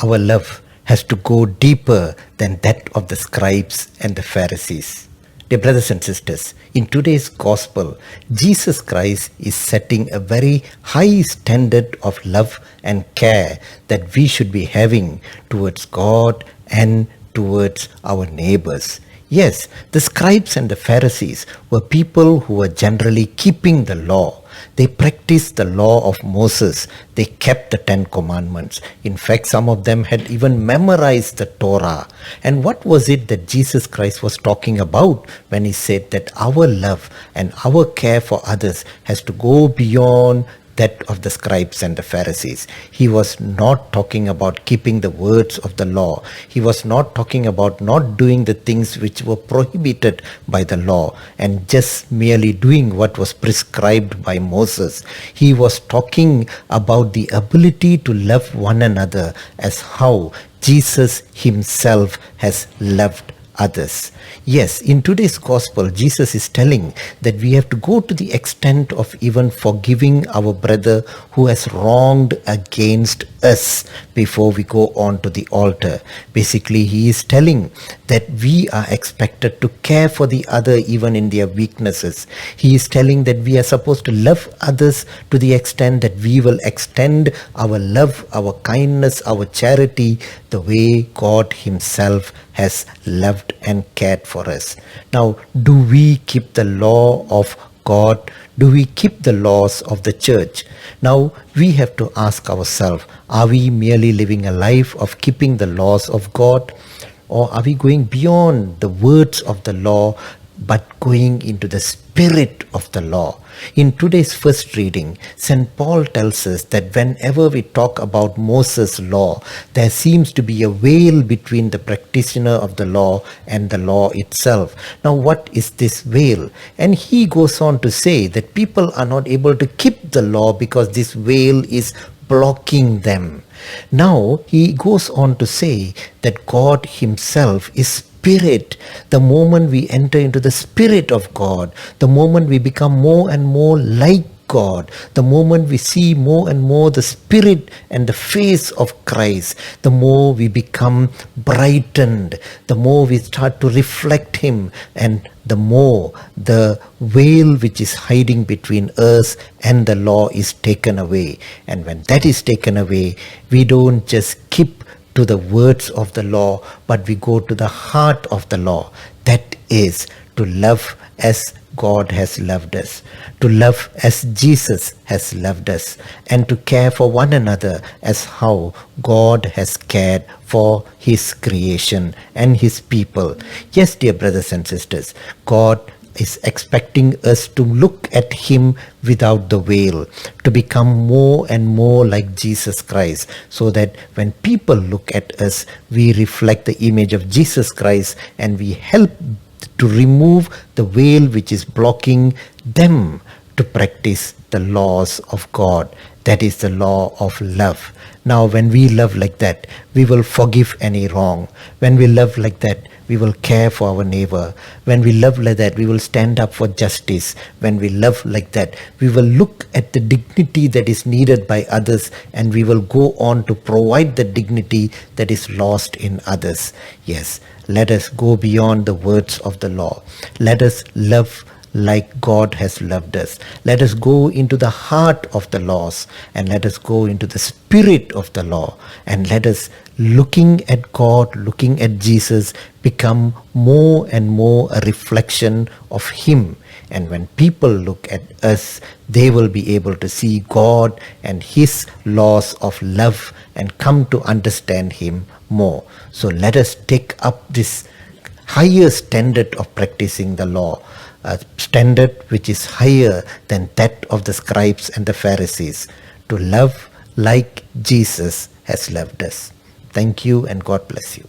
Our love has to go deeper than that of the scribes and the Pharisees. Dear brothers and sisters, in today's gospel, Jesus Christ is setting a very high standard of love and care that we should be having towards God and towards our neighbors. Yes, the scribes and the Pharisees were people who were generally keeping the law. They practiced the law of Moses. They kept the 10 Commandments. In fact, some of them had even memorized the Torah. And what was it that Jesus Christ was talking about when he said that our love and our care for others has to go beyond that of the scribes and the Pharisees? He was not talking about keeping the words of the law. He was not talking about not doing the things which were prohibited by the law and just merely doing what was prescribed by Moses. He was talking about the ability to love one another as how Jesus himself has loved others. Yes, in today's gospel, Jesus is telling that we have to go to the extent of even forgiving our brother who has wronged against us before we go on to the altar. Basically, he is telling that we are expected to care for the other even in their weaknesses. He is telling that we are supposed to love others to the extent that we will extend our love, our kindness, our charity the way God himself has loved and cared for us. Now, do we keep the law of God? Do we keep the laws of the church? Now, we have to ask ourselves, are we merely living a life of keeping the laws of God? Or are we going beyond the words of the law but going into the spirit of the law? In today's first reading, St. Paul tells us that whenever we talk about Moses' law, there seems to be a veil between the practitioner of the law and the law itself. Now, what is this veil? And he goes on to say that people are not able to keep the law because this veil is blocking them. Now, he goes on to say that God himself is Spirit. The moment we enter into the Spirit of God, the moment we become more and more like God, the moment we see more and more the Spirit and the face of Christ, the more we become brightened, the more we start to reflect Him, and the more the veil which is hiding between us and the law is taken away. And when that is taken away, we don't just keep to the words of the law, but we go to the heart of the law. That is to love as God has loved us, to love as Jesus has loved us, and to care for one another as how God has cared for his creation and his people. Yes, dear brothers and sisters, God is expecting us to look at him without the veil, to become more and more like Jesus Christ, so that when people look at us, we reflect the image of Jesus Christ and we help to remove the veil which is blocking them to practice the laws of God. That is the law of love. Now, when we love like that, we will forgive any wrong. When we love like that, we will care for our neighbor. When we love like that, we will stand up for justice. When we love like that, we will look at the dignity that is needed by others, and we will go on to provide the dignity that is lost in others. Yes, let us go beyond the words of the law. Let us love like God has loved us. Let us go into the heart of the laws, and let us go into the spirit of the law, and let us, looking at God, looking at Jesus, become more and more a reflection of him. And when people look at us, they will be able to see God and his laws of love and come to understand him more. So let us take up this higher standard of practicing the law, a standard which is higher than that of the scribes and the Pharisees, to love like Jesus has loved us. Thank you, and God bless you.